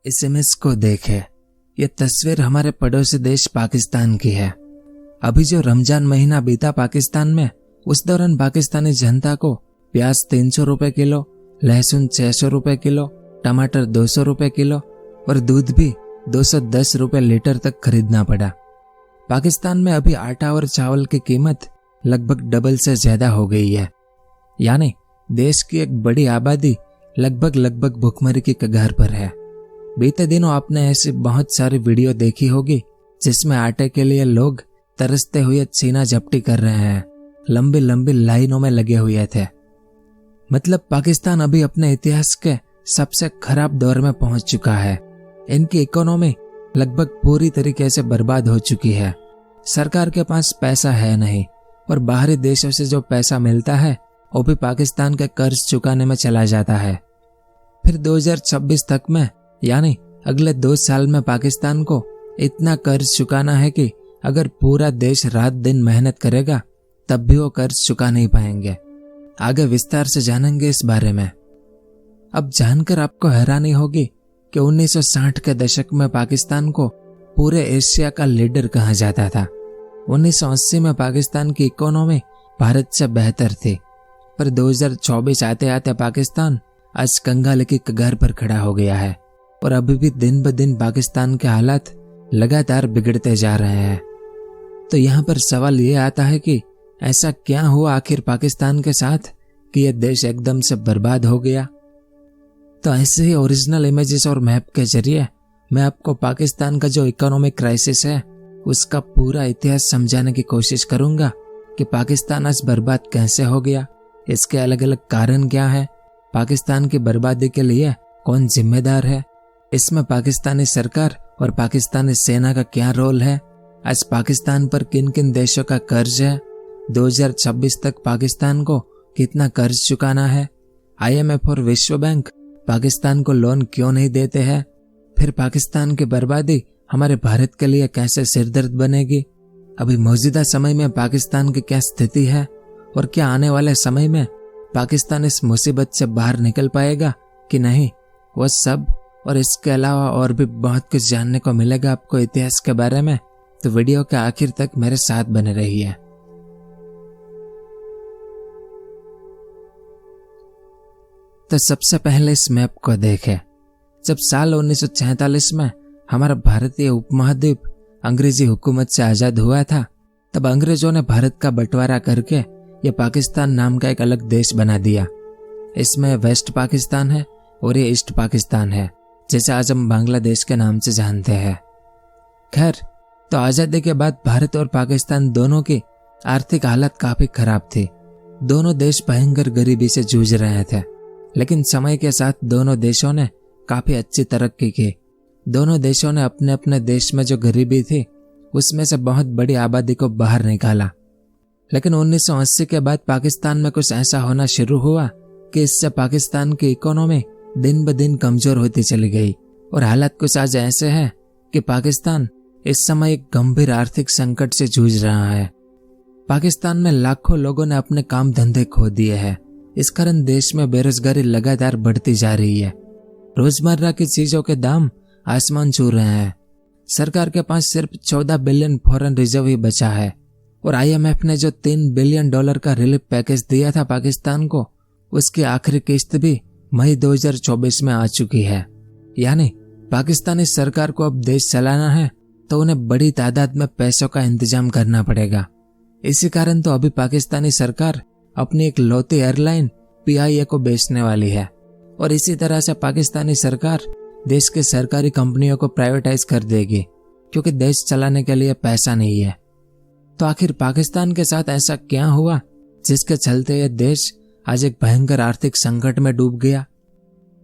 इस इमेज को देखें। ये तस्वीर हमारे पड़ोसी देश पाकिस्तान की है। अभी जो रमजान महीना बीता पाकिस्तान में, उस दौरान पाकिस्तानी जनता को प्याज 300 रुपए किलो, लहसुन 600 रुपए किलो, टमाटर 200 रुपए किलो और दूध भी 210 रुपए लीटर तक खरीदना पड़ा। पाकिस्तान में अभी आटा और चावल की कीमत लगभग डबल से ज्यादा हो गई है। यानी देश की एक बड़ी आबादी लगभग भुखमरी की कगार पर है। बीते दिनों आपने ऐसी बहुत सारी वीडियो देखी होगी जिसमें आटे के लिए लोग तरसते हुए छीना झपटी कर रहे हैं, लंबी लंबी लाइनों में लगे हुए थे। मतलब पाकिस्तान अभी अपने इतिहास के सबसे खराब दौर में पहुंच चुका है। इनकी इकोनॉमी लगभग पूरी तरीके से बर्बाद हो चुकी है। सरकार के पास पैसा है नहीं और बाहरी देशों से जो पैसा मिलता है वो भी पाकिस्तान के कर्ज चुकाने में चला जाता है। फिर 2026 तक में, यानी अगले 2 साल में पाकिस्तान को इतना कर्ज चुकाना है कि अगर पूरा देश रात दिन मेहनत करेगा तब भी वो कर्ज चुका नहीं पाएंगे। आगे विस्तार से जानेंगे इस बारे में। अब जानकर आपको हैरानी होगी कि 1960 के दशक में पाकिस्तान को पूरे एशिया का लीडर कहा जाता था। 1980 में पाकिस्तान की इकोनॉमी भारत से बेहतर थी, पर 2024 आते आते पाकिस्तान आज कंगाल की कगार पर खड़ा हो गया है और अभी भी दिन ब दिन पाकिस्तान के हालात लगातार बिगड़ते जा रहे हैं। तो यहाँ पर सवाल ये आता है कि ऐसा क्या हुआ आखिर पाकिस्तान के साथ कि यह देश एकदम से बर्बाद हो गया। तो ऐसे ही ओरिजिनल इमेजेस और मैप के जरिए मैं आपको पाकिस्तान का जो इकोनॉमिक क्राइसिस है उसका पूरा इतिहास समझाने की कोशिश करूंगा कि पाकिस्तान आज बर्बाद कैसे हो गया, इसके अलग अलग कारण क्या है, पाकिस्तान की बर्बादी के लिए कौन जिम्मेदार है, इसमें पाकिस्तानी सरकार और पाकिस्तानी सेना का क्या रोल है, आज पाकिस्तान पर किन किन देशों का कर्ज है, 2026 तक पाकिस्तान को कितना कर्ज चुकाना है, IMF और विश्व बैंक पाकिस्तान को लोन क्यों नहीं देते हैं, फिर पाकिस्तान की बर्बादी हमारे भारत के लिए कैसे सिरदर्द बनेगी, अभी मौजूदा समय में पाकिस्तान की क्या स्थिति है और क्या आने वाले समय में पाकिस्तान इस मुसीबत से बाहर निकल पाएगा कि नहीं, वो सब और इसके अलावा और भी बहुत कुछ जानने को मिलेगा आपको इतिहास के बारे में। तो वीडियो के आखिर तक मेरे साथ बने रहिए। तो सबसे पहले इस मैप को देखें। जब साल 1947 में हमारा भारतीय उपमहाद्वीप अंग्रेजी हुकूमत से आजाद हुआ था, तब अंग्रेजों ने भारत का बंटवारा करके ये पाकिस्तान नाम का एक अलग देश बना दिया। इसमें वेस्ट पाकिस्तान है और ये ईस्ट पाकिस्तान है, जैसे आज हम बांग्लादेश के नाम से जानते हैं। खैर, तो आजादी के बाद भारत और पाकिस्तान दोनों की आर्थिक हालत काफी खराब थी। दोनों देश भयंकर गरीबी से जूझ रहे थे, लेकिन समय के साथ दोनों देशों ने काफी अच्छी तरक्की की। दोनों देशों ने अपने अपने देश में जो गरीबी थी उसमें से बहुत बड़ी आबादी को बाहर निकाला। लेकिन 1980 के बाद पाकिस्तान में कुछ ऐसा होना शुरू हुआ कि इससे पाकिस्तान की इकोनॉमी दिन ब दिन कमजोर होती चली गई और हालात कुछ आज ऐसे हैं कि पाकिस्तान इस समय एक गंभीर आर्थिक संकट से जूझ रहा है। पाकिस्तान में लाखों लोगों ने अपने काम धंधे खो दिए हैं। इस कारण देश में बेरोजगारी लगातार बढ़ती जा रही है। रोजमर्रा की चीजों के दाम आसमान छू रहे हैं। सरकार के पास सिर्फ 14 बिलियन फॉरेन रिजर्व ही बचा है और IMF ने जो $3 बिलियन का रिलीफ पैकेज दिया था पाकिस्तान को, उसकी आखिरी किस्त भी मई 2024 में आ चुकी है। यानी पाकिस्तानी सरकार को अब देश चलाना है तो उन्हें बड़ी तादाद में पैसों का इंतजाम करना पड़ेगा। इसी कारण तो अभी पाकिस्तानी सरकार अपनी एक लौती एयरलाइन PIA को बेचने वाली है और इसी तरह से पाकिस्तानी सरकार देश की सरकारी कंपनियों को प्राइवेटाइज कर देगी, क्योंकि देश चलाने के लिए पैसा नहीं है। तो आखिर पाकिस्तान के साथ ऐसा क्या हुआ जिसके चलते यह देश आज एक भयंकर आर्थिक संकट में डूब गया?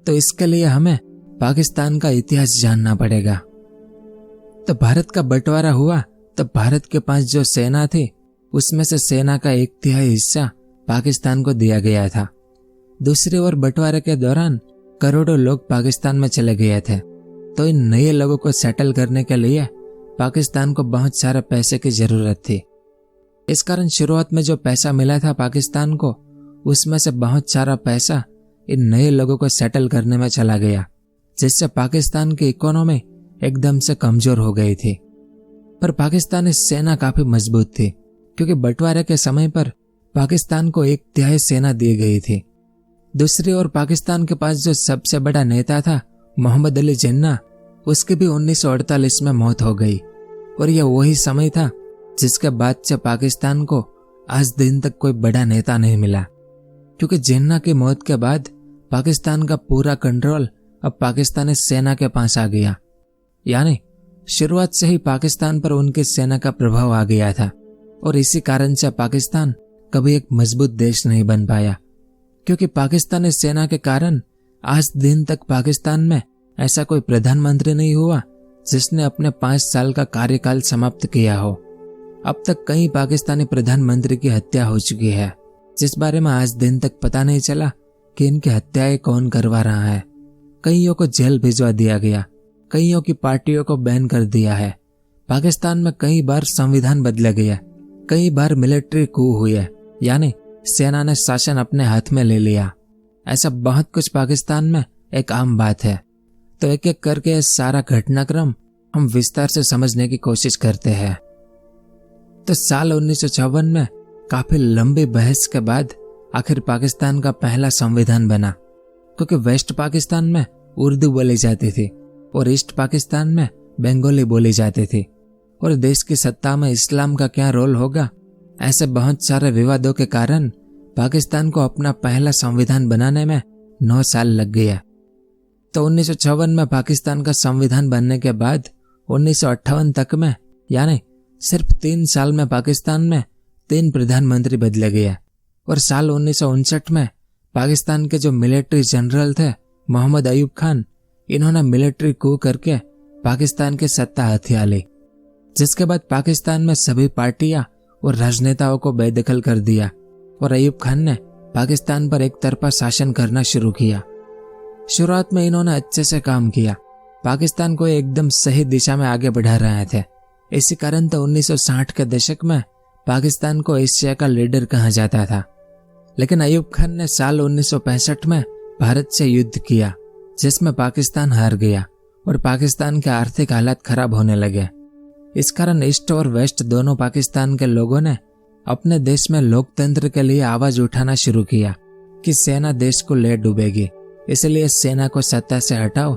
तो इसके लिए हमें पाकिस्तान का इतिहास जानना पड़ेगा। तो भारत का बंटवारा हुआ तो भारत के पास जो सेना थी उसमें से सेना का 1/3 हिस्सा पाकिस्तान को दिया गया था। दूसरी ओर बंटवारे के दौरान करोड़ों लोग पाकिस्तान में चले गए थे, तो इन नए लोगों को सेटल करने के लिए पाकिस्तान को बहुत सारे पैसे की जरूरत थी। इस कारण शुरुआत में जो पैसा मिला था पाकिस्तान को, उसमें से बहुत सारा पैसा इन नए लोगों को सेटल करने में चला गया। जिससे पाकिस्तान की इकोनॉमी एकदम से कमजोर हो गई थी। पर पाकिस्तानी सेना काफी मजबूत थी, क्योंकि बंटवारे के समय पर पाकिस्तान को 1/3 सेना दी गई थी। दूसरी ओर पाकिस्तान के पास जो सबसे बड़ा नेता था, मोहम्मद अली जिन्ना, उसकी भी 1948 में मौत हो गई। और यह वही समय था जिसके बाद से पाकिस्तान को आज दिन तक कोई बड़ा नेता नहीं मिला, क्योंकि जिन्ना की मौत के बाद पाकिस्तान का पूरा कंट्रोल अब पाकिस्तानी सेना के पास आ गया। यानी शुरुआत से ही पाकिस्तान पर उनकी सेना का प्रभाव आ गया था, और इसी कारण से पाकिस्तान कभी एक मजबूत देश नहीं बन पाया, क्योंकि पाकिस्तानी सेना के कारण आज दिन तक पाकिस्तान में ऐसा कोई प्रधानमंत्री नहीं हुआ जिसने अपने 5 साल का कार्यकाल समाप्त किया हो। अब तक कई पाकिस्तानी प्रधानमंत्री की हत्या हो चुकी है, जिस बारे में आज दिन तक पता नहीं चला कि इनकी हत्याएं कौन करवा रहा है। कईयों को जेल भिजवा दिया गया, कईयों की पार्टियों को बैन कर दिया है। पाकिस्तान में कई बार संविधान बदला गया, कई बार मिलिट्री कू हुई है, यानी सेना ने शासन अपने हाथ में ले लिया। ऐसा बहुत कुछ पाकिस्तान में एक आम बात है। तो एक एक करके इस सारा घटनाक्रम हम विस्तार से समझने की कोशिश करते हैं। तो साल 1956 में काफी लंबी बहस के बाद आखिर पाकिस्तान का पहला संविधान बना, क्योंकि वेस्ट पाकिस्तान में उर्दू बोली जाती थी और ईस्ट पाकिस्तान में बंगाली बोली जाती थी, और देश की सत्ता में इस्लाम का क्या रोल होगा, ऐसे बहुत सारे विवादों के कारण पाकिस्तान को अपना पहला संविधान बनाने में 9 साल लग गया। तो 1956 में पाकिस्तान का संविधान बनने के बाद 1958 तक में, यानी सिर्फ 3 साल में पाकिस्तान में 3 प्रधानमंत्री बदले गए, और साल 1959 में पाकिस्तान के जो मिलिट्री जनरल थे मोहम्मद अयूब खान, इन्होंने मिलिट्री कू करके पाकिस्तान की सत्ता हथिया ली, जिसके बाद पाकिस्तान में सभी पार्टियां और राजनेताओं को बेदखल कर दिया, और अयूब खान ने पाकिस्तान पर एक तरफा शासन करना शुरू किया। शुरुआत में इन्होंने अच्छे से काम किया, पाकिस्तान को एकदम सही दिशा में आगे बढ़ा रहे थे। इसी कारण तो 1960 के दशक में पाकिस्तान को एशिया का लीडर कहा जाता था। लेकिन अयूब खान ने साल 1965 में भारत से युद्ध किया, जिसमें पाकिस्तान हार गया और पाकिस्तान के आर्थिक हालात खराब होने लगे। इस कारण ईस्ट और वेस्ट दोनों पाकिस्तान के लोगों ने अपने देश में लोकतंत्र के लिए आवाज उठाना शुरू किया कि सेना देश को ले डूबेगी, इसलिए सेना को सत्ता से हटाओ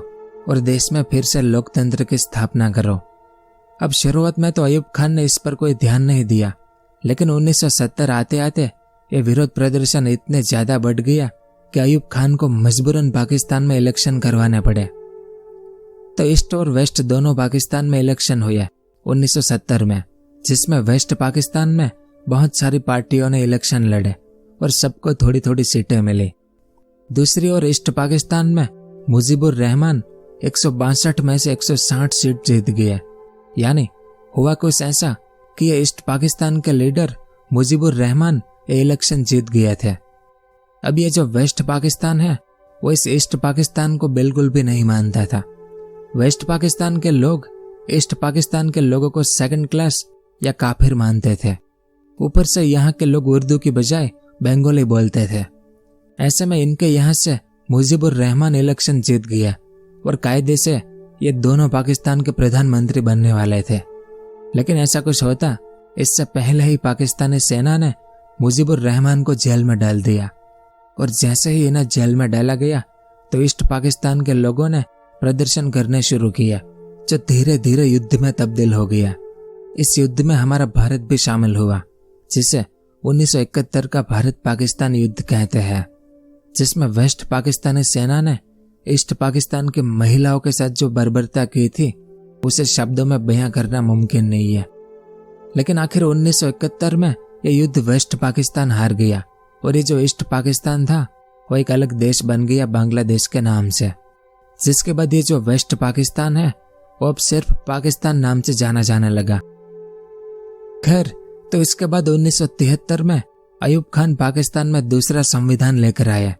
और देश में फिर से लोकतंत्र की स्थापना करो। अब शुरुआत में तो अयूब खान ने इस पर कोई ध्यान नहीं दिया, लेकिन 1970 आते आते ये विरोध प्रदर्शन इतने ज्यादा बढ़ गया कि अयूब खान को मजबूरन पाकिस्तान में इलेक्शन करवाने पड़े। तो ईस्ट और वेस्ट दोनों पाकिस्तान में इलेक्शन हुए 1970 में, जिसमें वेस्ट पाकिस्तान में बहुत सारी पार्टियों ने इलेक्शन लड़े और सबको थोड़ी थोड़ी सीटें मिली। दूसरी ओर ईस्ट पाकिस्तान में मुजीबुर रहमान 162 में से 160 सीट जीत गए। यानी हुआ कुछ ऐसा कि ये ईस्ट पाकिस्तान के लीडर मुजीबुर रहमान ये इलेक्शन जीत गए थे। अब ये जो वेस्ट पाकिस्तान है वो इस ईस्ट पाकिस्तान को बिल्कुल भी नहीं मानता था। वेस्ट पाकिस्तान के लोग ईस्ट पाकिस्तान के लोगों को सेकंड क्लास या काफिर मानते थे। ऊपर से यहाँ के लोग उर्दू की बजाय बंगाली बोलते थे। ऐसे में इनके यहाँ से मुजीबुर रहमान इलेक्शन जीत गया और कायदे से ये दोनों पाकिस्तान के प्रधानमंत्री बनने वाले थे। लेकिन ऐसा कुछ होता इससे पहले ही पाकिस्तानी सेना ने मुजीबुर रहमान को जेल में डाल दिया, और जैसे ही इन्हें जेल में डाला गया तो ईस्ट पाकिस्तान के लोगों ने प्रदर्शन करने शुरू किया, जो धीरे धीरे युद्ध में तब्दील हो गया। इस युद्ध में हमारा भारत भी शामिल हुआ, जिसे 1971 का भारत पाकिस्तान युद्ध कहते हैं, जिसमें वेस्ट पाकिस्तानी सेना ने ईस्ट पाकिस्तान की महिलाओं के साथ जो बर्बरता की थी उसे शब्दों में बयां करना मुमकिन नहीं है। लेकिन आखिर 1971 में यह युद्ध वेस्ट पाकिस्तान हार गया, और ये जो ईस्ट पाकिस्तान था वो एक अलग देश बन गया बांग्लादेश के नाम से, जिसके बाद ये जो वेस्ट पाकिस्तान है वो अब सिर्फ पाकिस्तान नाम से जाना जाने लगा। खैर, तो इसके बाद 1973 में अयूब खान पाकिस्तान में दूसरा संविधान लेकर आया,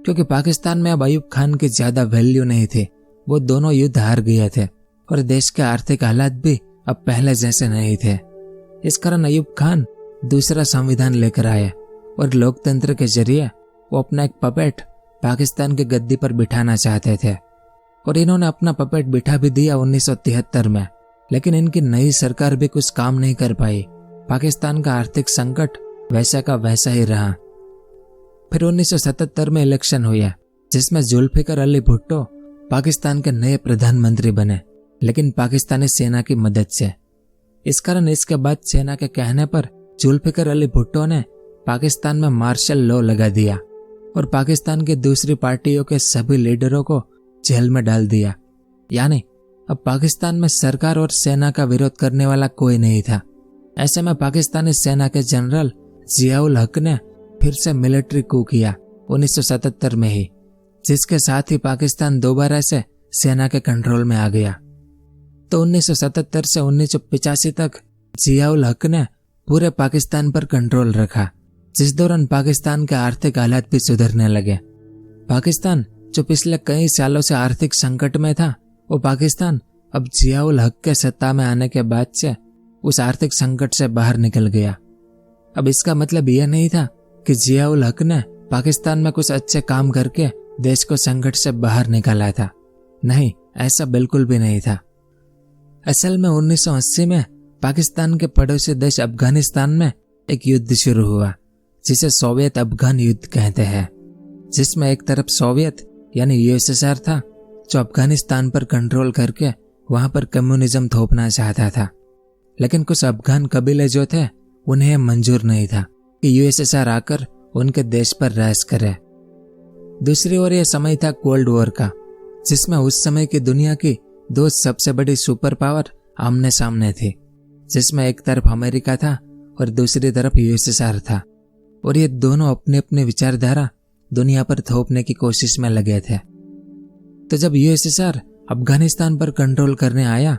क्योंकि पाकिस्तान में अब अयूब खान की ज्यादा वैल्यू नहीं थी। वो दोनों युद्ध हार गए थे और देश के आर्थिक हालात भी अब पहले जैसे नहीं थे। इस कारण अयूब खान दूसरा संविधान लेकर आए और लोकतंत्र के जरिए वो अपना एक पपेट पाकिस्तान की गद्दी पर बिठाना चाहते थे। और इन्होंने अपना पपेट बिठा भी दिया 1973 में, लेकिन इनकी नई सरकार भी कुछ काम नहीं कर पाई। पाकिस्तान का आर्थिक संकट वैसा का वैसा ही रहा। फिर 1977 में इलेक्शन हुआ, जिसमें जुल्फिकर अली भुट्टो पाकिस्तान के नए प्रधानमंत्री बने, लेकिन पाकिस्तानी सेना की मदद से। इस कारण इसके बाद सेना के कहने पर जुल्फिकर अली भुट्टो ने पाकिस्तान में मार्शल लॉ लगा दिया और पाकिस्तान की दूसरी पार्टियों के सभी लीडरों को जेल में डाल दिया। यानी अब पाकिस्तान में सरकार और सेना का विरोध करने वाला कोई नहीं था। ऐसे में पाकिस्तानी सेना के जनरल जियाउल हक ने फिर से मिलिट्री कू किया 1977 में ही, जिसके साथ ही पाकिस्तान दोबारा से सेना के कंट्रोल में आ गया। तो 1977 से 1985 तक जियाउल हक ने पूरे पाकिस्तान पर कंट्रोल रखा, जिस दौरान पाकिस्तान के आर्थिक हालात भी सुधरने लगे। पाकिस्तान जो पिछले कई सालों से आर्थिक संकट में था, वो पाकिस्तान अब जियाउल हक के सत्ता में आने के बाद से उस आर्थिक संकट से बाहर निकल गया। अब इसका मतलब यह नहीं था कि जियाउल हक ने पाकिस्तान में कुछ अच्छे काम करके देश को संकट से बाहर निकाला था। नहीं, ऐसा बिल्कुल भी नहीं था। असल में 1980 में पाकिस्तान के पड़ोसी देश अफगानिस्तान में एक युद्ध शुरू हुआ, जिसे सोवियत अफगान युद्ध कहते हैं, जिसमें एक तरफ सोवियत यानी यूएसएसआर था, जो अफगानिस्तान पर कंट्रोल करके वहां पर कम्युनिज्म थोपना चाहता था। लेकिन कुछ अफगान कबीले जो थे, उन्हें मंजूर नहीं था कि यूएसएसआर आकर उनके देश पर राज करे। दूसरी ओर यह समय था कोल्ड वॉर का, जिसमें उस समय की दुनिया की दो सबसे बड़ी सुपर पावर आमने सामने थी, जिसमें एक तरफ अमेरिका था और दूसरी तरफ यूएसएसआर था। और ये दोनों अपनी अपनी विचारधारा दुनिया पर थोपने की कोशिश में लगे थे। तो जब यूएसएसआर अफगानिस्तान पर कंट्रोल करने आया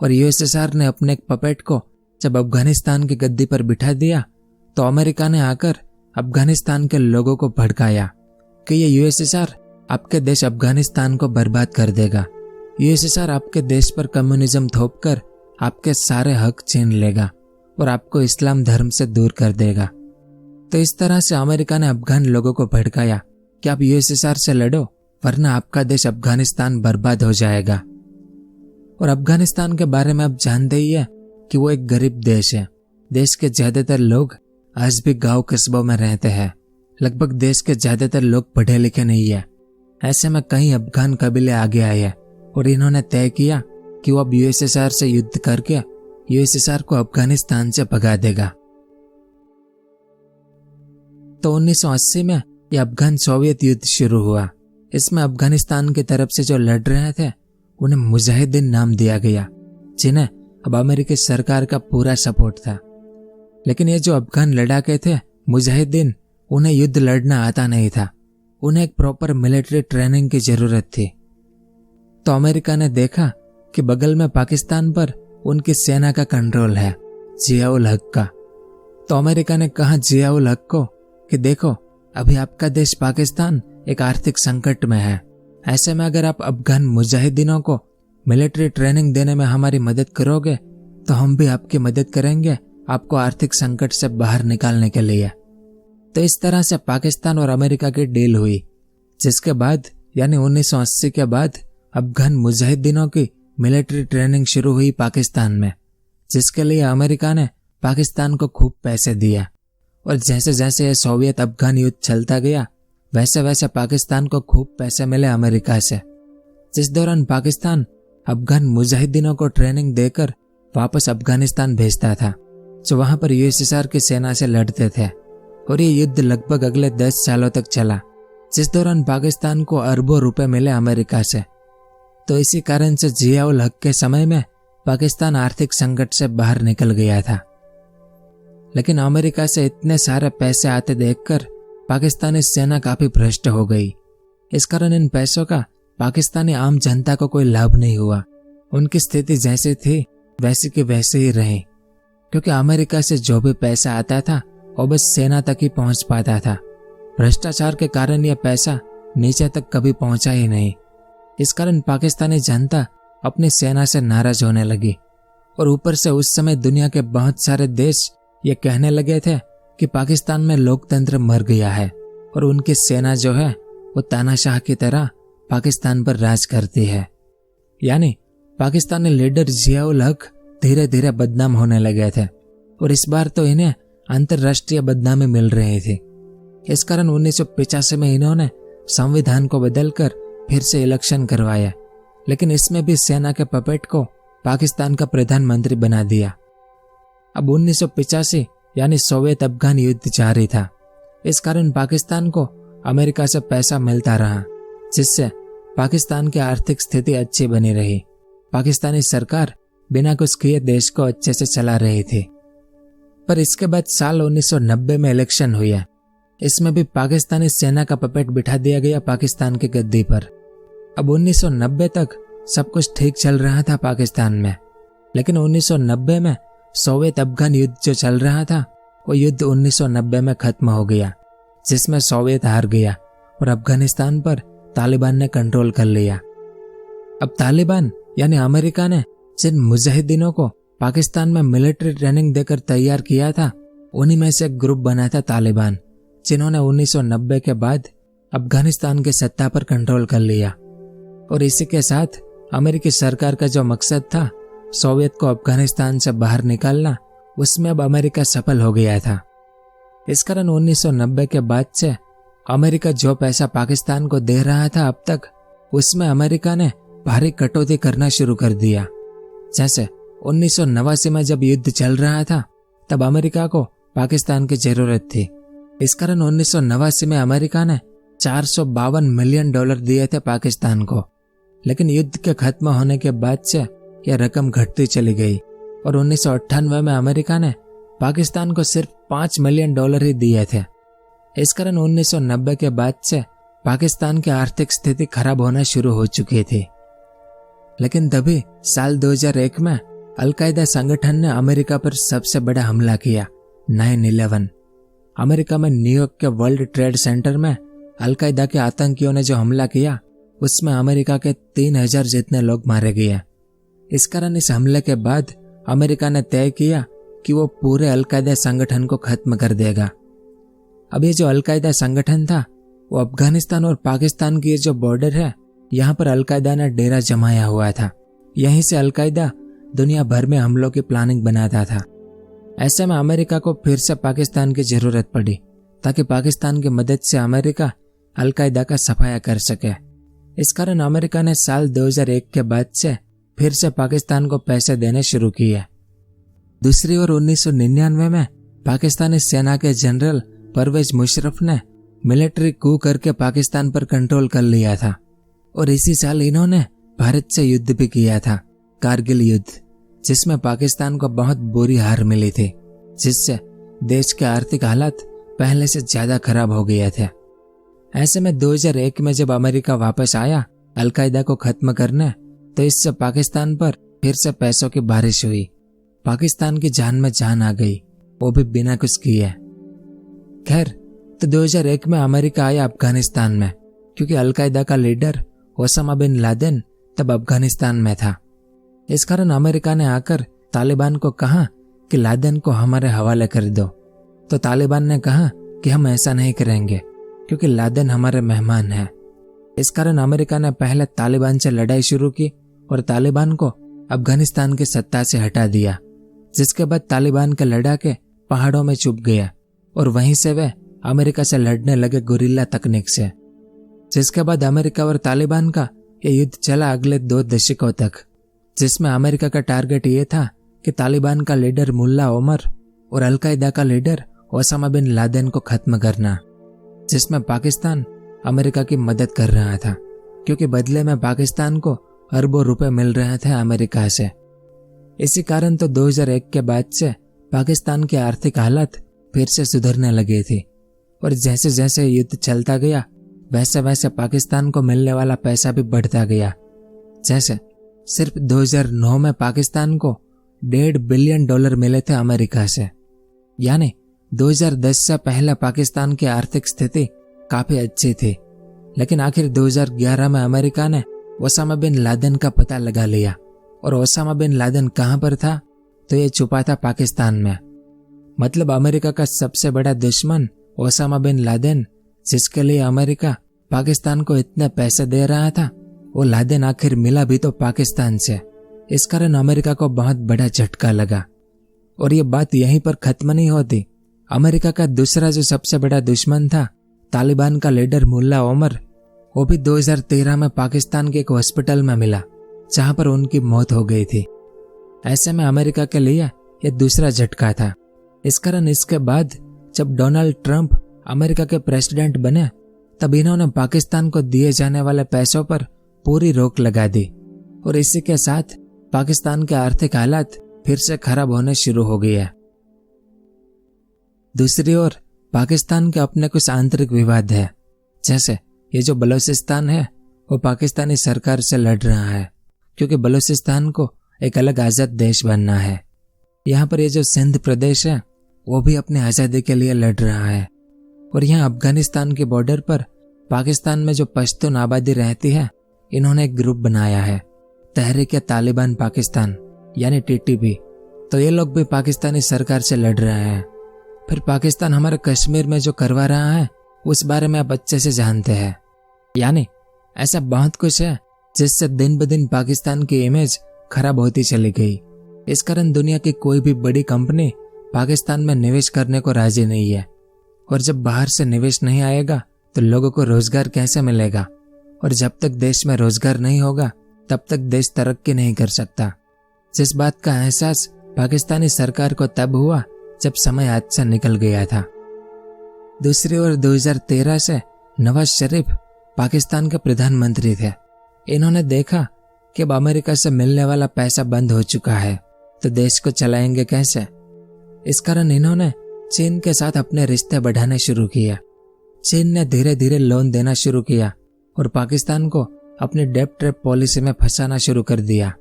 और यूएसएसआर ने अपने एक पपेट को जब अफगानिस्तान की गद्दी पर बिठा दिया, तो अमेरिका ने आकर अफगानिस्तान के लोगों को भड़काया कि ये यूएसएसआर आपके देश अफगानिस्तान को बर्बाद कर देगा। यूएसएसआर आपके देश पर कम्युनिज्म थोपकर आपके सारे हक छीन लेगा और आपको इस्लाम धर्म से दूर कर देगा। तो इस तरह से अमेरिका ने अफगान लोगों को भड़काया कि आप यूएसएसआर से लड़ो, वरना आपका देश अफगानिस्तान बर्बाद हो जाएगा। और अफगानिस्तान के बारे में आप जानते ही है कि वो एक गरीब देश है। देश के ज्यादातर लोग आज भी गांव कस्बों में रहते हैं। लगभग देश के ज्यादातर लोग पढ़े लिखे नहीं है। ऐसे में कई अफगान कबीले आगे आए और इन्होंने तय किया कि वो अब यूएसएसआर से युद्ध करके यूएसएसआर को अफगानिस्तान से भगा देगा। तो 1980 में यह अफगान सोवियत युद्ध शुरू हुआ। इसमें अफगानिस्तान की तरफ से जो लड़ रहे थे, उन्हें मुजाहिदीन नाम दिया गया, जिन्हें अब अमेरिकी सरकार का पूरा सपोर्ट था। लेकिन ये जो अफगान लड़ाके थे मुजाहिदीन, उन्हें युद्ध लड़ना आता नहीं था। उन्हें एक प्रॉपर मिलिट्री ट्रेनिंग की जरूरत थी। तो अमेरिका ने देखा कि बगल में पाकिस्तान पर उनकी सेना का कंट्रोल है, जियाउल हक का। तो अमेरिका ने कहा जियाउल हक को कि देखो, अभी आपका देश पाकिस्तान एक आर्थिक संकट में है। ऐसे में अगर आप अफगान मुजाहिदीनों को मिलिट्री ट्रेनिंग देने में हमारी मदद करोगे, तो हम भी आपकी मदद करेंगे आपको आर्थिक संकट से बाहर निकालने के लिए। तो इस तरह से पाकिस्तान और अमेरिका की डील हुई, जिसके बाद यानी 1980 के बाद अफगान मुजाहिदीनों की मिलिट्री ट्रेनिंग शुरू हुई पाकिस्तान में, जिसके लिए अमेरिका ने पाकिस्तान को खूब पैसे दिया। और जैसे जैसे यह सोवियत अफगान युद्ध चलता गया, वैसे वैसे पाकिस्तान को खूब पैसे मिले अमेरिका से, जिस दौरान पाकिस्तान अफगान मुजाहिदीनों को ट्रेनिंग देकर वापस अफगानिस्तान भेजता था, जो वहां पर यूएसएसआर की सेना से लड़ते थे। और ये युद्ध लगभग अगले 10 सालों तक चला, जिस दौरान पाकिस्तान को अरबों रुपए मिले अमेरिका से। तो इसी कारण से जियाउल हक के समय में पाकिस्तान आर्थिक संकट से बाहर निकल गया था। लेकिन अमेरिका से इतने सारे पैसे आते देखकर पाकिस्तानी सेना काफी भ्रष्ट हो गई। इस कारण इन पैसों का पाकिस्तानी आम जनता को कोई लाभ नहीं हुआ। उनकी स्थिति जैसी थी वैसी की वैसे ही रही, क्योंकि अमेरिका से जो भी पैसा आता था वो बस सेना तक ही पहुंच पाता था। भ्रष्टाचार के कारण यह पैसा नीचे तक कभी पहुंचा ही नहीं। इस कारण पाकिस्तानी जनता अपनी सेना से नाराज होने लगी। और ऊपर से उस समय दुनिया के बहुत सारे देश ये कहने लगे थे कि पाकिस्तान में लोकतंत्र मर गया है और उनकी सेना जो है वो तानाशाह की तरह पाकिस्तान पर राज करती है। यानी पाकिस्तानी लीडर जियाउल हक धीरे धीरे बदनाम होने लगे थे और इस बार तो इन्हें अंतर्राष्ट्रीय बदनामी मिल रही थी। इस कारण 1985 में इन्होंने संविधान को बदलकर फिर से इलेक्शन करवाया, लेकिन इसमें भी सेना के पपेट को पाकिस्तान का प्रधानमंत्री बना दिया। अब 1985 यानी सोवियत अफगान युद्ध जारी था। इस कारण पाकिस्तान को अमेरिका से पैसा मिलता रहा, जिससे पाकिस्तान की आर्थिक स्थिति अच्छी बनी रही। पाकिस्तानी सरकार बिना कुछ किए देश को अच्छे से चला रही थी। पर इसके बाद साल 1990 में इलेक्शन हुई है। इसमें भी पाकिस्तानी सेना का पपेट बिठा दिया गया पाकिस्तान की गद्दी पर। अब 1990 तक सब कुछ ठीक चल रहा था पाकिस्तान में, लेकिन 1990 में सोवियत अफगान युद्ध जो चल रहा था वो युद्ध 1990 में खत्म हो गया, जिसमें सोवियत हार गया और अफगानिस्तान पर तालिबान ने कंट्रोल कर लिया। अब तालिबान यानी अमेरिका ने जिन मुजाहिदीनों को पाकिस्तान में मिलिट्री ट्रेनिंग देकर तैयार किया था, उन्हीं में से एक ग्रुप बना था तालिबान, जिन्होंने 1990 के बाद अफगानिस्तान की सत्ता पर कंट्रोल कर लिया। और इसी के साथ अमेरिकी सरकार का जो मकसद था सोवियत को अफगानिस्तान से बाहर निकालना, उसमें अब अमेरिका सफल हो गया था। इस कारण 1990 के बाद से अमेरिका जो पैसा पाकिस्तान को दे रहा था अब तक, उसमें अमेरिका ने भारी कटौती करना शुरू कर दिया। जैसे 1989 में जब युद्ध चल रहा था, तब अमेरिका को पाकिस्तान की जरूरत थी। इस कारण 1989 में अमेरिका ने $452 मिलियन दिए थे पाकिस्तान को, लेकिन युद्ध के खत्म होने के बाद से यह रकम घटती चली गई और 1998 में अमेरिका ने पाकिस्तान को सिर्फ $5 मिलियन ही दिए थे। इस कारण 1990 के बाद से पाकिस्तान की आर्थिक स्थिति खराब होना शुरू हो चुकी थी। लेकिन तभी साल 2001 में अलकायदा संगठन ने अमेरिका पर सबसे बड़ा हमला किया, 9/11। अमेरिका में न्यूयॉर्क के वर्ल्ड ट्रेड सेंटर में अलकायदा के आतंकियों ने जो हमला किया, उसमें अमेरिका के 3000 जितने लोग मारे गए। इस कारण इस हमले के बाद अमेरिका ने तय किया कि वो पूरे अलकायदा संगठन को खत्म कर देगा। अब ये जो अलकायदा संगठन था, वो अफगानिस्तान और पाकिस्तान की जो बॉर्डर है, यहाँ पर अलकायदा ने डेरा जमाया हुआ था। यहीं से अलकायदा दुनिया भर में हमलों की प्लानिंग बनाता था। ऐसे में अमेरिका को फिर से पाकिस्तान की जरूरत पड़ी, ताकि पाकिस्तान की मदद से अमेरिका अलकायदा का सफाया कर सके। इस कारण अमेरिका ने साल 2001 के बाद से फिर से पाकिस्तान को पैसे देने शुरू किए। दूसरी ओर 1999 में पाकिस्तानी सेना के जनरल परवेज मुशर्रफ ने मिलिट्री कू करके पाकिस्तान पर कंट्रोल कर लिया था और इसी साल इन्होंने भारत से युद्ध भी किया था, कारगिल युद्ध, जिसमें पाकिस्तान को बहुत बुरी हार मिली थी, जिससे देश के आर्थिक हालात पहले से ज्यादा खराब हो गए थे। ऐसे में 2001 में जब अमेरिका वापस आया अलकायदा को खत्म करने, तो इससे पाकिस्तान पर फिर से पैसों की बारिश हुई। पाकिस्तान की जान में जान आ गई, वो भी बिना कुछ किए। खैर, तो 2001 में अमेरिका आया अफगानिस्तान में, क्योंकि अलकायदा का लीडर ओसामा बिन लादेन तब अफगानिस्तान में था। इस कारण अमेरिका ने आकर तालिबान को कहा कि लादेन को हमारे हवाले कर दो, तो तालिबान ने कहा कि हम ऐसा नहीं करेंगे, क्योंकि लादेन हमारे मेहमान हैं। इस कारण अमेरिका ने पहले तालिबान से लड़ाई शुरू की और तालिबान को अफगानिस्तान की सत्ता से हटा दिया, जिसके बाद तालिबान के लड़ाके पहाड़ों में छुप गया और वहीं से वे अमेरिका से लड़ने लगे गुरिल्ला तकनीक से। जिसके बाद अमेरिका और तालिबान का यह युद्ध चला अगले 2 दशकों तक, जिसमें अमेरिका का टारगेट ये था कि तालिबान का लीडर मुल्ला ओमर और अलकायदा का लीडर ओसामा बिन लादेन को खत्म करना, जिसमें पाकिस्तान अमेरिका की मदद कर रहा था, क्योंकि बदले में पाकिस्तान को अरबों रुपए मिल रहे थे अमेरिका से। इसी कारण तो 2001 के बाद से पाकिस्तान की आर्थिक हालत फिर से सुधरने लगी थी और जैसे जैसे युद्ध चलता गया, वैसे वैसे पाकिस्तान को मिलने वाला पैसा भी बढ़ता गया। जैसे सिर्फ 2009 में पाकिस्तान को $1.5 बिलियन मिले थे अमेरिका से। यानी 2010 से पहले पाकिस्तान की आर्थिक स्थिति काफी अच्छी थी, लेकिन आखिर 2011 में अमेरिका ने ओसामा बिन लादेन का पता लगा लिया। और ओसामा बिन लादेन कहां पर था, तो ये छुपा था पाकिस्तान में। मतलब अमेरिका का सबसे बड़ा दुश्मन ओसामा बिन लादेन, जिसके लिए अमेरिका पाकिस्तान को इतने पैसे दे रहा था, वो लादेन आखिर मिला भी तो पाकिस्तान से। इस कारण अमेरिका को बहुत बड़ा झटका लगा। और ये बात यहीं पर खत्म नहीं होती। अमेरिका का दूसरा जो सबसे बड़ा दुश्मन था, तालिबान का लीडर मुल्ला ओमर, वो भी 2013 में पाकिस्तान के एक हॉस्पिटल में मिला, जहां पर उनकी मौत हो गई थी। ऐसे में अमेरिका के लिए यह दूसरा झटका था। इस कारण इसके बाद जब डोनाल्ड ट्रंप अमेरिका के प्रेसिडेंट बने, तब इन्होंने पाकिस्तान को दिए जाने वाले पैसों पर पूरी रोक लगा दी और इसी के साथ पाकिस्तान के आर्थिक हालात फिर से खराब होने शुरू हो गए। दूसरी ओर पाकिस्तान के अपने कुछ आंतरिक विवाद है। जैसे ये जो बलूचिस्तान है, वो पाकिस्तानी सरकार से लड़ रहा है, क्योंकि बलूचिस्तान को एक अलग आजाद देश बनना है। यहाँ पर ये जो सिंध प्रदेश है, वो भी अपनी आजादी के लिए लड़ रहा है। और यहाँ अफगानिस्तान के बॉर्डर पर पाकिस्तान में जो पश्तून आबादी रहती है, इन्होंने एक ग्रुप बनाया है, तहरीक-ए-तालिबान पाकिस्तान यानी टीटीपी। तो ये लोग भी पाकिस्तानी सरकार से लड़ रहे हैं। फिर पाकिस्तान हमारे कश्मीर में जो करवा रहा है, उस बारे में आप अच्छे से जानते हैं। यानी ऐसा बहुत कुछ है जिससे दिन ब दिन पाकिस्तान की इमेज खराब होती चली गई। इस कारण दुनिया की कोई भी बड़ी कंपनी पाकिस्तान में निवेश करने को राजी नहीं है। और जब बाहर से निवेश नहीं आएगा तो लोगों को रोजगार कैसे मिलेगा? और जब तक देश में रोजगार नहीं होगा, तब तक देश तरक्की नहीं कर सकता। जिस बात का एहसास पाकिस्तानी सरकार को तब हुआ जब समय हाथ से निकल गया था। दूसरी ओर 2013 से नवाज शरीफ पाकिस्तान के प्रधानमंत्री थे। इन्होंने देखा कि अब अमेरिका से मिलने वाला पैसा बंद हो चुका है, तो देश को चलाएंगे कैसे? इस कारण इन्होंने चीन के साथ अपने रिश्ते बढ़ाने शुरू किया। चीन ने धीरे धीरे लोन देना शुरू किया और पाकिस्तान को अपनी डेब्ट ट्रैप पॉलिसी में फंसाना शुरू कर दिया।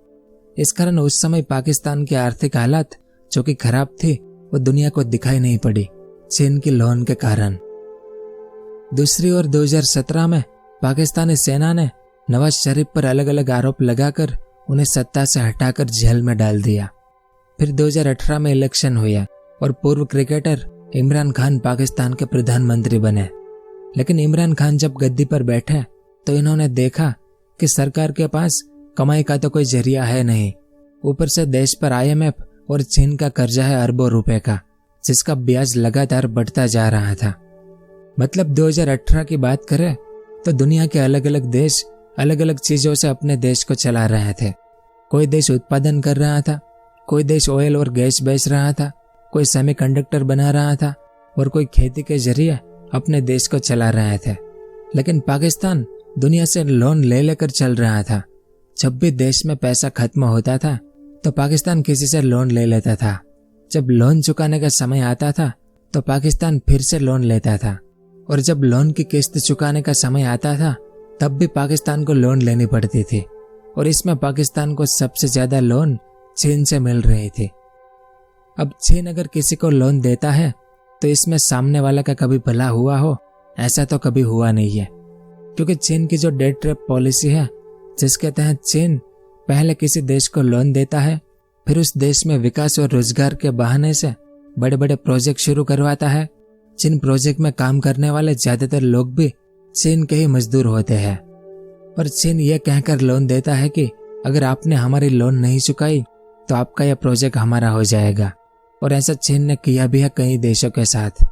इस कारण उस समय पाकिस्तान की आर्थिक हालत जो कि खराब थी, वो दुनिया को दिखाई नहीं पड़ी, चीन की लोन के कारण। दूसरी ओर 2017 में पाकिस्तानी सेना ने नवाज शरीफ पर अलग अलग आरोप लगाकर उन्हें सत्ता से हटाकर जेल में डाल दिया। फिर 2018 में इलेक्शन हुआ और पूर्व क्रिकेटर इमरान खान पाकिस्तान के प्रधानमंत्री बने। लेकिन इमरान खान जब गद्दी पर बैठे तो इन्होंने देखा कि सरकार के पास कमाई का तो कोई जरिया है नहीं, ऊपर से देश पर IMF और चीन का कर्जा है अरबों रुपए का, जिसका ब्याज लगातार बढ़ता जा रहा था। मतलब 2018 की बात करें तो दुनिया के अलग अलग देश अलग अलग चीजों से अपने देश को चला रहे थे। कोई देश उत्पादन कर रहा था, कोई देश ऑयल और गैस बेच रहा था, कोई सेमीकंडक्टर बना रहा था और कोई खेती के जरिए अपने देश को चला रहे थे। लेकिन पाकिस्तान दुनिया से लोन ले लेकर चल रहा था। जब भी देश में पैसा खत्म होता था तो पाकिस्तान किसी से लोन ले लेता था। जब लोन चुकाने का समय आता था तो पाकिस्तान फिर से लोन लेता था, और जब लोन की किस्त चुकाने का समय आता था तब भी पाकिस्तान को लोन लेनी पड़ती थी। और इसमें पाकिस्तान को सबसे ज्यादा लोन चीन से मिल रही थी। अब चीन अगर किसी को लोन देता है तो इसमें सामने वाला का कभी भला हुआ हो, ऐसा तो कभी हुआ नहीं है। क्योंकि चीन की जो डेट ट्रैप पॉलिसी है, जिसके तहत चीन पहले किसी देश को लोन देता है, फिर उस देश में विकास और रोजगार के बहाने से बड़े बड़े प्रोजेक्ट शुरू करवाता है, जिन प्रोजेक्ट में काम करने वाले ज्यादातर लोग भी चीन के ही मजदूर होते हैं। और चीन यह कहकर लोन देता है कि अगर आपने हमारी लोन नहीं चुकाई तो आपका यह प्रोजेक्ट हमारा हो जाएगा। और ऐसा चीन ने किया भी है कई देशों के साथ,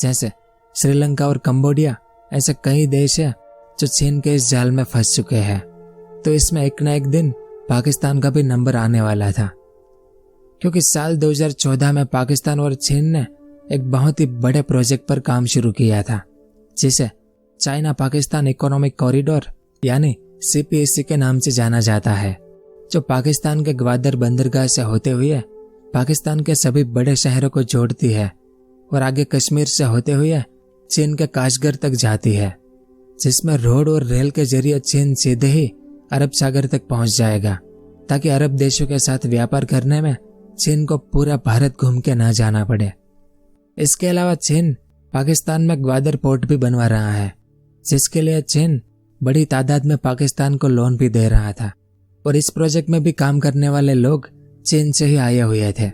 जैसे श्रीलंका और कंबोडिया। ऐसे कई देश हैं जो चीन के इस जाल में फंस चुके हैं। तो इसमें एक न एक दिन पाकिस्तान का भी नंबर आने वाला था, क्योंकि साल 2014 में पाकिस्तान और चीन ने एक बहुत ही बड़े प्रोजेक्ट पर काम शुरू किया था, जिसे चाइना पाकिस्तान इकोनॉमिक कॉरिडोर यानी CPEC के नाम से जाना जाता है, जो पाकिस्तान के ग्वादर बंदरगाह से होते हुए पाकिस्तान के सभी बड़े शहरों को जोड़ती है और आगे कश्मीर से होते हुए चीन के काशगर तक जाती है, जिसमें रोड और रेल के जरिए चीन सीधे ही अरब सागर तक पहुंच जाएगा, ताकि अरब देशों के साथ व्यापार करने में चीन को पूरा भारत घूम के ना जाना पड़े। इसके अलावा चीन पाकिस्तान में ग्वादर पोर्ट भी बनवा रहा है, जिसके लिए चीन बड़ी तादाद में पाकिस्तान को लोन भी दे रहा था। और इस प्रोजेक्ट में भी काम करने वाले लोग चीन से ही आए हुए थे।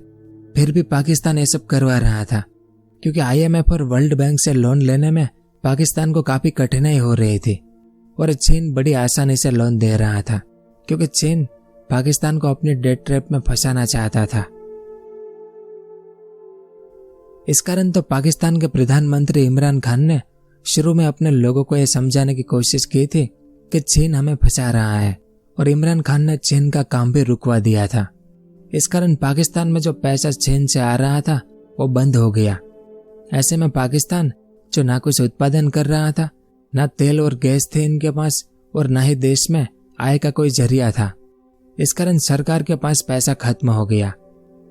फिर भी पाकिस्तान ये सब करवा रहा था, क्योंकि IMF और वर्ल्ड बैंक से लोन लेने में पाकिस्तान को काफी कठिनाई हो रही थी, और चीन बड़ी आसानी से लोन दे रहा था, क्योंकि चीन पाकिस्तान को अपनी डेट ट्रैप में फंसाना चाहता था। इस कारण तो पाकिस्तान के प्रधानमंत्री इमरान खान ने शुरू में अपने लोगों को यह समझाने की कोशिश की थी कि चीन हमें फंसा रहा है, और इमरान खान ने चीन का काम भी रुकवा दिया था। इस कारण पाकिस्तान में जो पैसा चीन से आ रहा था वो बंद हो गया। ऐसे में पाकिस्तान, जो ना कुछ उत्पादन कर रहा था, ना तेल और गैस थे इनके पास, और ना ही देश में आय का कोई जरिया था, इस कारण सरकार के पास पैसा खत्म हो गया।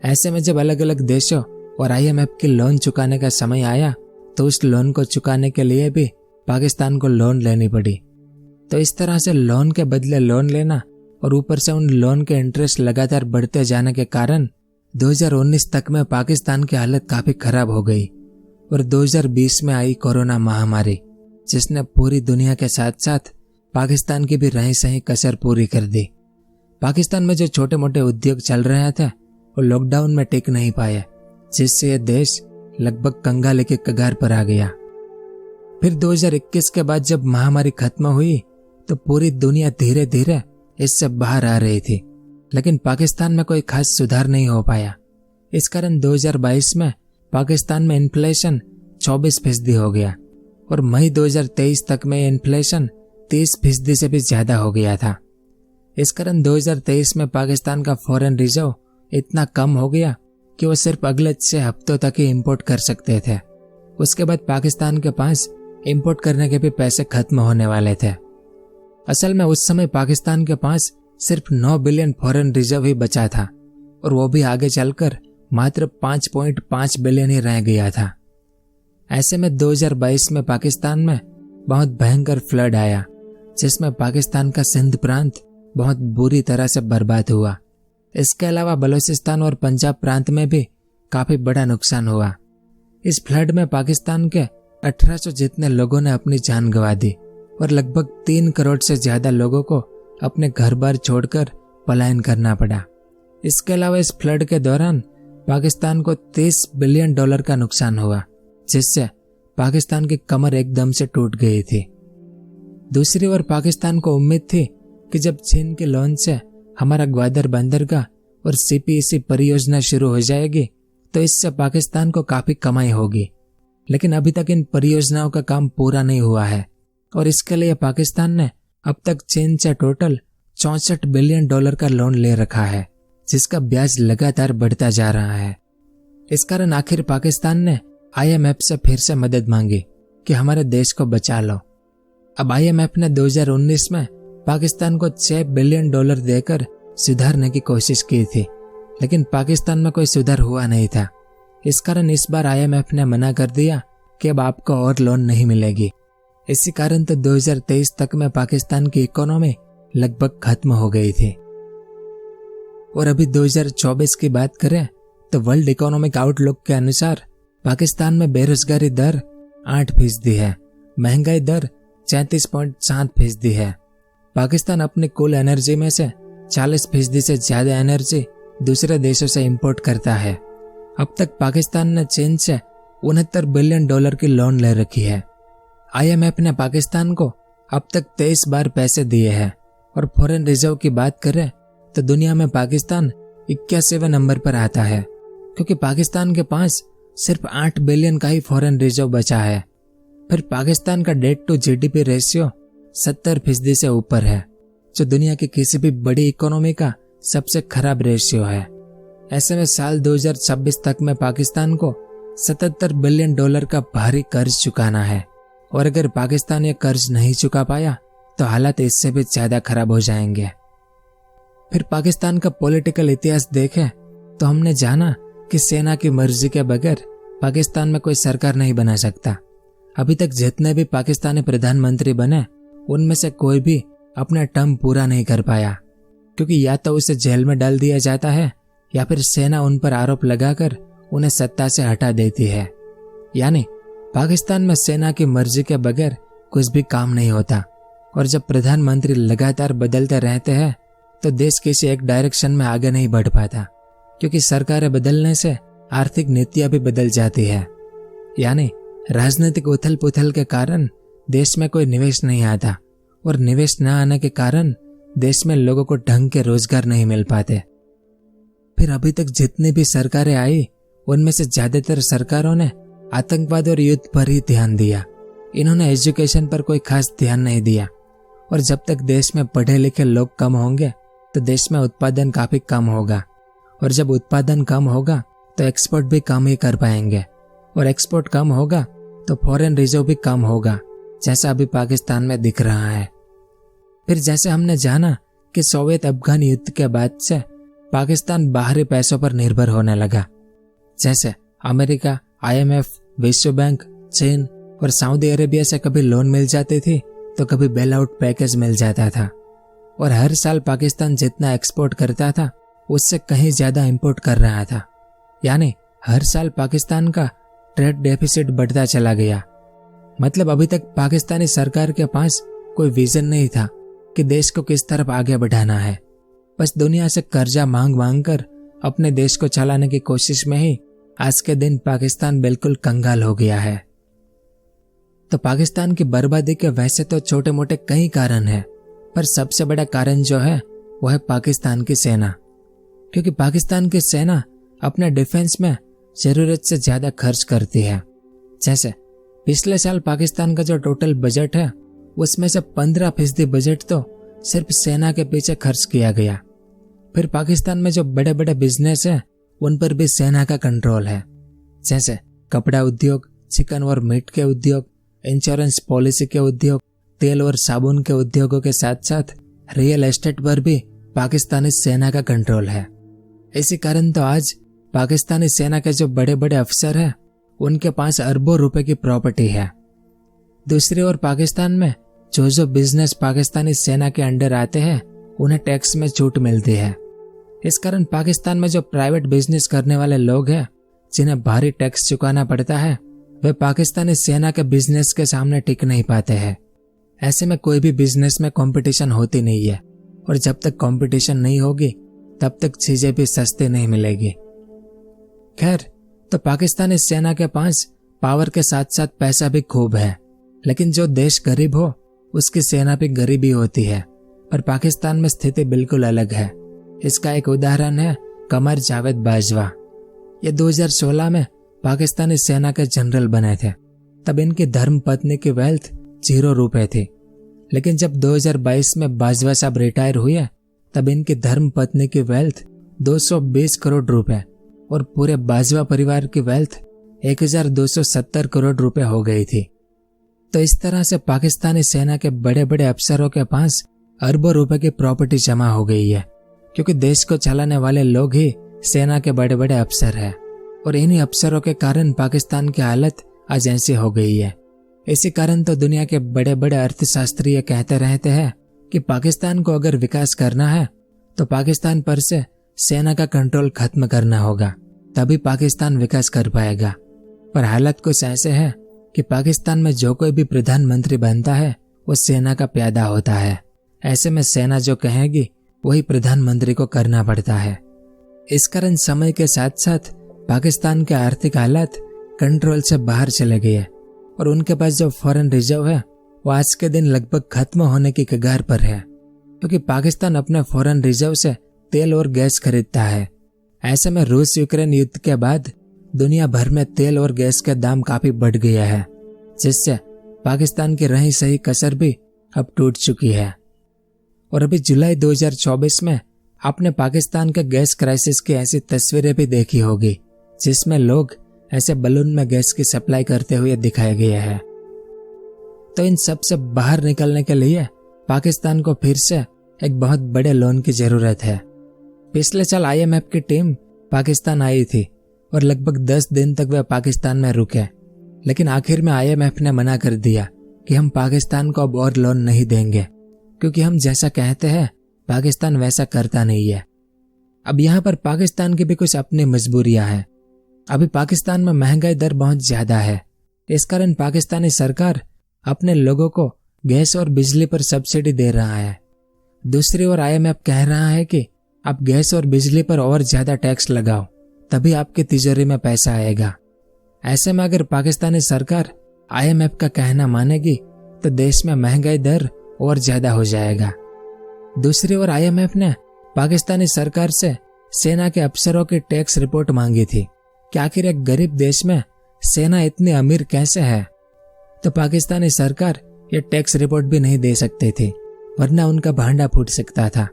ऐसे में जब अलग अलग देशों और IMF के लोन चुकाने का समय आया, तो उस लोन को चुकाने के लिए भी पाकिस्तान को लोन लेनी पड़ी। तो इस तरह से लोन के बदले लोन लेना और ऊपर से उन लोन के इंटरेस्ट लगातार बढ़ते जाने के कारण 2019 तक में पाकिस्तान की हालत काफी खराब हो गई। और 2020 में आई कोरोना महामारी, जिसने पूरी दुनिया के साथ साथ पाकिस्तान की भी रही सही कसर पूरी कर दी। पाकिस्तान में जो छोटे मोटे उद्योग चल रहे थे वो लॉकडाउन में टिक नहीं पाए, जिससे यह देश लगभग कंगाली के कगार पर आ गया। फिर 2021 के बाद जब महामारी खत्म हुई तो पूरी दुनिया धीरे धीरे इससे बाहर आ रही थी, लेकिन पाकिस्तान में कोई खास सुधार नहीं हो पाया। इस कारण 2022 में पाकिस्तान में इन्फ्लेशन 24% हो गया, और मई 2023 तक में इन्फ्लेशन 30% से भी ज्यादा हो गया था। इस कारण 2023 में पाकिस्तान का फॉरेन रिजर्व इतना कम हो गया कि वो सिर्फ अगले 6 हफ्तों तक ही इंपोर्ट कर सकते थे। उसके बाद पाकिस्तान के पास इंपोर्ट करने के भी पैसे खत्म होने वाले थे। असल में उस समय पाकिस्तान के पास सिर्फ 9 बिलियन फॉरेन रिजर्व ही बचा था, और वो भी आगे चलकर मात्र 5.5 बिलियन ही रह गया था। ऐसे में 2022 में पाकिस्तान में बहुत भयंकर फ्लड आया, जिसमें पाकिस्तान का सिंध प्रांत बहुत बुरी तरह से बर्बाद हुआ। इसके अलावा बलूचिस्तान और पंजाब प्रांत में भी काफी बड़ा नुकसान हुआ। इस फ्लड में पाकिस्तान के 1800 जितने लोगों ने अपनी जान गंवा दी, और लगभग 3 करोड़ से ज्यादा लोगों को अपने घर बार छोड़कर पलायन करना पड़ा। इसके अलावा इस फ्लड के दौरान पाकिस्तान को $30 बिलियन का नुकसान हुआ, जिससे पाकिस्तान की कमर एकदम से टूट गई थी। दूसरी ओर पाकिस्तान को उम्मीद थी कि जब चीन के लोन से हमारा ग्वादर बंदरगाह और CPEC परियोजना शुरू हो जाएगी तो इससे पाकिस्तान को काफी कमाई होगी, लेकिन अभी तक इन परियोजनाओं का काम पूरा नहीं हुआ है, और इसके लिए पाकिस्तान ने अब तक चीन से टोटल $64 बिलियन का लोन ले रखा है, जिसका ब्याज लगातार बढ़ता जा रहा है। इस कारण आखिर पाकिस्तान ने IMF से फिर से मदद मांगी कि हमारे देश को बचा लो। अब IMF ने 2019 में पाकिस्तान को $6 बिलियन देकर सुधारने की कोशिश की थी, लेकिन पाकिस्तान में कोई सुधार हुआ नहीं था। इस कारण इस बार IMF ने मना कर दिया कि अब आपको और लोन नहीं मिलेगी। इसी कारण तो 2023 तक में पाकिस्तान की इकोनॉमी लगभग खत्म हो गई थी। और अभी 2024 की बात करें तो वर्ल्ड इकोनॉमिक आउटलुक के अनुसार पाकिस्तान में बेरोजगारी दर 8% है, महंगाई दर 34.7% है। पाकिस्तान अपनी कुल एनर्जी में से 40% से ज्यादा एनर्जी दूसरे देशों से इंपोर्ट करता है। अब तक पाकिस्तान ने चीन से $69 बिलियन की लोन ले रखी है। IMF ने पाकिस्तान को अब तक 23 बार पैसे दिए हैं, और फॉरेन रिजर्व की बात करें तो दुनिया में पाकिस्तान 81वें नंबर पर आता है, क्योंकि पाकिस्तान के पास सिर्फ 8 बिलियन का ही फॉरेन रिजर्व बचा है। फिर पाकिस्तान का डेट टू GDP रेशियो 70% से ऊपर है, जो दुनिया की किसी भी बड़ी इकोनॉमी का सबसे खराब रेशियो है। ऐसे में साल 2026 तक में पाकिस्तान को $77 बिलियन का भारी कर्ज चुकाना है, और अगर पाकिस्तान ये कर्ज नहीं चुका पाया तो हालात इससे भी ज्यादा खराब हो जाएंगे। फिर पाकिस्तान का पॉलिटिकल इतिहास देखें तो हमने जाना कि सेना की मर्जी के बगैर पाकिस्तान में कोई सरकार नहीं बना सकता। अभी तक जितने भी पाकिस्तानी प्रधानमंत्री बने उनमें से कोई भी अपना टर्म पूरा नहीं कर पाया, क्योंकि या तो उसे जेल में डाल दिया जाता है या फिर सेना उन पर आरोप लगाकर उन्हें सत्ता से हटा देती है। यानी पाकिस्तान में सेना की मर्जी के बगैर कुछ भी काम नहीं होता, और जब प्रधानमंत्री लगातार बदलते रहते हैं तो देश किसी एक डायरेक्शन में आगे नहीं बढ़ पाता, क्योंकि सरकारें बदलने से आर्थिक नीतियां भी बदल जाती है। यानी राजनीतिक उथल पुथल के कारण देश में कोई निवेश नहीं आता और निवेश न आने के कारण देश में लोगों को ढंग के रोजगार नहीं मिल पाते। फिर अभी तक जितनी भी सरकारें आई उनमें से ज्यादातर सरकारों ने आतंकवाद और युद्ध पर ही ध्यान दिया। इन्होंने एजुकेशन पर कोई खास ध्यान नहीं दिया। और जब तक देश में पढ़े लिखे लोग कम होंगे तो देश में उत्पादन काफी कम होगा, और जब उत्पादन कम होगा तो एक्सपोर्ट भी कम ही कर पाएंगे, और एक्सपोर्ट कम होगा तो फॉरेन रिजर्व भी कम होगा, जैसा अभी पाकिस्तान में दिख रहा है। फिर जैसे हमने जाना कि सोवियत अफगान युद्ध के बाद से पाकिस्तान बाहरी पैसों पर निर्भर होने लगा। जैसे अमेरिका, IMF, विश्व बैंक, चीन और सऊदी अरेबिया से कभी लोन मिल जाती थी तो कभी बेल आउट पैकेज मिल जाता था, और हर साल पाकिस्तान जितना एक्सपोर्ट करता था उससे कहीं ज्यादा इंपोर्ट कर रहा था। यानी हर साल पाकिस्तान का ट्रेड डेफिसिट बढ़ता चला गया। मतलब अभी तक पाकिस्तानी सरकार के पास कोई विजन नहीं था कि देश को किस तरफ आगे बढ़ाना है। बस दुनिया से कर्जा मांग मांग कर अपने देश को चलाने की कोशिश में ही आज के दिन पाकिस्तान बिल्कुल कंगाल हो गया है। तो पाकिस्तान की बर्बादी के वैसे तो छोटे मोटे कई कारण हैं, पर सबसे बड़ा कारण जो है वो है पाकिस्तान की सेना। क्योंकि पाकिस्तान की सेना अपने डिफेंस में जरूरत से ज्यादा खर्च करती है। जैसे पिछले साल पाकिस्तान का जो टोटल बजट है उसमें से 15% बजट तो सिर्फ सेना के पीछे खर्च किया गया। फिर पाकिस्तान में जो बड़े बड़े बिजनेस है उन पर भी सेना का कंट्रोल है। जैसे कपड़ा उद्योग, चिकन और मीट के उद्योग, इंश्योरेंस पॉलिसी के उद्योग, तेल और साबुन के उद्योगों के साथ साथ रियल एस्टेट पर भी पाकिस्तानी सेना का कंट्रोल है। इसी कारण तो आज पाकिस्तानी सेना के जो बड़े बड़े अफसर हैं उनके पास अरबों रुपए की प्रॉपर्टी है। दूसरी ओर पाकिस्तान में जो बिजनेस पाकिस्तानी सेना के अंडर आते हैं उन्हें टैक्स में छूट मिलती है। इस कारण पाकिस्तान में जो प्राइवेट बिजनेस करने वाले लोग हैं जिन्हें भारी टैक्स चुकाना पड़ता है, वे पाकिस्तानी सेना के बिजनेस के सामने टिक नहीं पाते हैं। ऐसे में कोई भी बिजनेस में कंपटीशन होती नहीं है, और जब तक कंपटीशन नहीं होगी तब तक चीजें भी सस्ती नहीं मिलेगी। खैर, तो पाकिस्तानी सेना के पास पावर के साथ साथ पैसा भी खूब है, लेकिन जो देश गरीब हो उसकी सेना भी गरीब ही होती है। पर पाकिस्तान में स्थिति बिल्कुल अलग है। इसका एक उदाहरण है कमर जावेद बाजवा। ये 2016 में पाकिस्तानी सेना के जनरल बने थे। तब इनकी धर्म पत्नी की वेल्थ 0 रुपए थी, लेकिन जब 2022 में बाजवा साहब रिटायर हुए तब इनकी धर्म पत्नी की वेल्थ 220 करोड़ रुपए और पूरे बाजवा परिवार की वेल्थ 1270 करोड़ रुपए हो गई थी। तो इस तरह से पाकिस्तानी सेना के बड़े बड़े अफसरों के पास अरबों रुपए की प्रॉपर्टी जमा हो गई है, क्योंकि देश को चलाने वाले लोग ही सेना के बड़े बड़े अफसर हैं, और इन्हीं अफसरों के कारण पाकिस्तान की हालत आज ऐसी हो गई है। इसी कारण तो दुनिया के बड़े बड़े अर्थशास्त्री ये कहते रहते हैं कि पाकिस्तान को अगर विकास करना है तो पाकिस्तान पर से सेना का कंट्रोल खत्म करना होगा, तभी पाकिस्तान विकास कर पाएगा। पर हालत कुछ ऐसे है कि पाकिस्तान में जो कोई भी प्रधानमंत्री बनता है वो सेना का प्यादा होता है। ऐसे में सेना जो कहेगी वही प्रधानमंत्री को करना पड़ता है। इस कारण समय के साथ साथ पाकिस्तान के आर्थिक हालात कंट्रोल से बाहर चले गए, और उनके पास जो फॉरेन रिजर्व है वो आज के दिन लगभग खत्म होने की कगार पर है, क्योंकि पाकिस्तान अपने फॉरेन रिजर्व से तेल और गैस खरीदता है। ऐसे में रूस यूक्रेन युद्ध के बाद दुनिया भर में तेल और गैस के दाम काफी बढ़ गया है, जिससे पाकिस्तान की रही सही कसर भी अब टूट चुकी है। और अभी जुलाई 2024 में आपने पाकिस्तान के गैस क्राइसिस की ऐसी तस्वीरें भी देखी होगी जिसमें लोग ऐसे बलून में गैस की सप्लाई करते हुए दिखाए गए हैं। तो इन सब से बाहर निकलने के लिए पाकिस्तान को फिर से एक बहुत बड़े लोन की जरूरत है। पिछले साल IMF की टीम पाकिस्तान आई थी और लगभग 10 दिन तक वे पाकिस्तान में रुके, लेकिन आखिर में IMF ने मना कर दिया कि हम पाकिस्तान को अब और लोन नहीं देंगे, क्योंकि हम जैसा कहते हैं पाकिस्तान वैसा करता नहीं है। अब यहाँ पर पाकिस्तान की भी कुछ अपनी मजबूरियां हैं। अभी पाकिस्तान में महंगाई दर बहुत ज्यादा है, इस कारण पाकिस्तानी सरकार अपने लोगों को गैस और बिजली पर सब्सिडी दे रहा है। दूसरी ओर IMF कह रहा है कि आप गैस और बिजली पर और ज्यादा टैक्स लगाओ, तभी आपकी तिजोरी में पैसा आएगा। ऐसे में अगर पाकिस्तानी सरकार IMF का कहना मानेगी तो देश में महंगाई दर और ज्यादा हो जाएगा। दूसरी ओर IMF ने पाकिस्तानी सरकार से सेना के अफसरों की टैक्स रिपोर्ट मांगी थी कि आखिर एक गरीब देश में सेना इतनी अमीर कैसे है। तो पाकिस्तानी सरकार ये टैक्स रिपोर्ट भी नहीं दे सकती थी, वरना उनका भांडा फूट सकता था।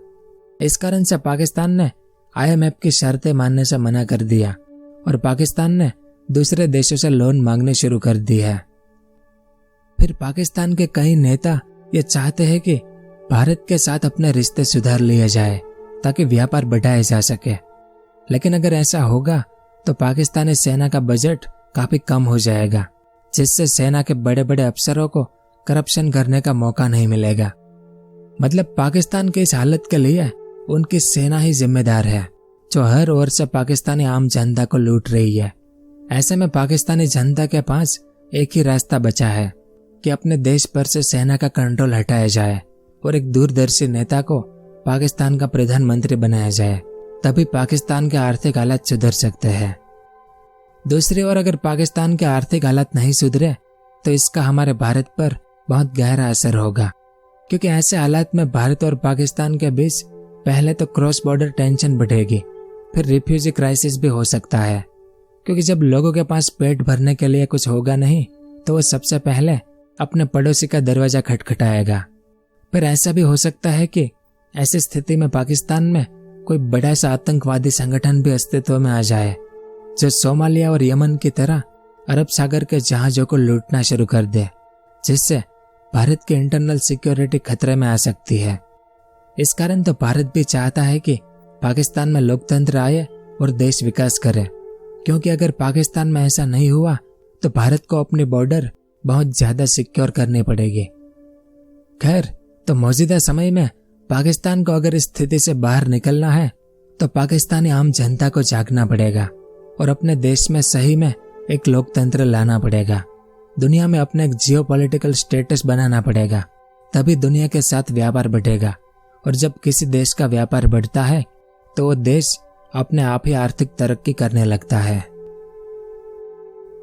इस कारण से पाकिस्तान ने IMF की शर्तें मानने से मना कर दिया और पाकिस्तान ने दूसरे देशों से लोन मांगने शुरू कर दी है। फिर पाकिस्तान के कई नेता ये चाहते हैं कि भारत के साथ अपने रिश्ते सुधार लिए जाए ताकि व्यापार बढ़ाया जा सके, लेकिन अगर ऐसा होगा तो पाकिस्तानी सेना का बजट काफी कम हो जाएगा, जिससे सेना के बड़े बड़े अफसरों को करप्शन करने का मौका नहीं मिलेगा। मतलब पाकिस्तान की इस हालत के लिए उनकी सेना ही जिम्मेदार है, जो हर ओर से पाकिस्तानी आम जनता को लूट रही है। ऐसे में पाकिस्तानी जनता के पास एक ही रास्ता बचा है कि अपने देश पर से सेना का कंट्रोल हटाया जाए और एक दूरदर्शी नेता को पाकिस्तान का प्रधानमंत्री बनाया जाए, तभी पाकिस्तान के आर्थिक हालात सुधर सकते हैं। दूसरी ओर अगर पाकिस्तान के आर्थिक हालात नहीं सुधरे तो इसका हमारे भारत पर बहुत गहरा असर होगा, क्योंकि ऐसे हालात में भारत और पाकिस्तान के बीच पहले तो क्रॉस बॉर्डर टेंशन बढ़ेगी, फिर रिफ्यूजी क्राइसिस भी हो सकता है, क्योंकि जब लोगों के पास पेट भरने के लिए कुछ होगा नहीं तो वो सबसे पहले अपने पड़ोसी का दरवाजा खटखटाएगा। फिर ऐसा भी हो सकता है कि ऐसी स्थिति में पाकिस्तान में कोई बड़ा सा आतंकवादी संगठन भी अस्तित्व में आ जाए, जो सोमालिया और यमन की तरह अरब सागर के जहाजों को लूटना शुरू कर दे, जिससे भारत की इंटरनल सिक्योरिटी खतरे में आ सकती है। इस कारण तो भारत भी चाहता है कि पाकिस्तान में लोकतंत्र आए और देश विकास करे, क्योंकि अगर पाकिस्तान में ऐसा नहीं हुआ तो भारत को अपनी बॉर्डर बहुत ज्यादा सिक्योर करनी पड़ेगी। खैर, तो मौजूदा समय में पाकिस्तान को अगर इस स्थिति से बाहर निकलना है तो पाकिस्तानी आम जनता को जागना पड़ेगा और अपने देश में सही में एक लोकतंत्र लाना पड़ेगा। दुनिया में अपने एक जियोपॉलिटिकल स्टेटस बनाना पड़ेगा, तभी दुनिया के साथ व्यापार बढ़ेगा। और जब किसी देश का व्यापार बढ़ता है तो वो देश अपने आप ही आर्थिक तरक्की करने लगता है।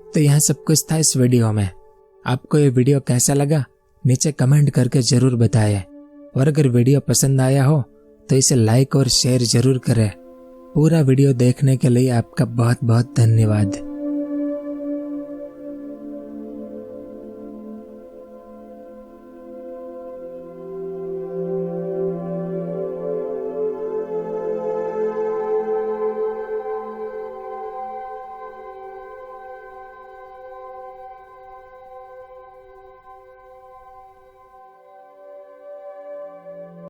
तो यह सब कुछ था इस वीडियो में। आपको ये वीडियो कैसा लगा नीचे कमेंट करके जरूर बताएं, और अगर वीडियो पसंद आया हो तो इसे लाइक और शेयर जरूर करें। पूरा वीडियो देखने के लिए आपका बहुत बहुत धन्यवाद।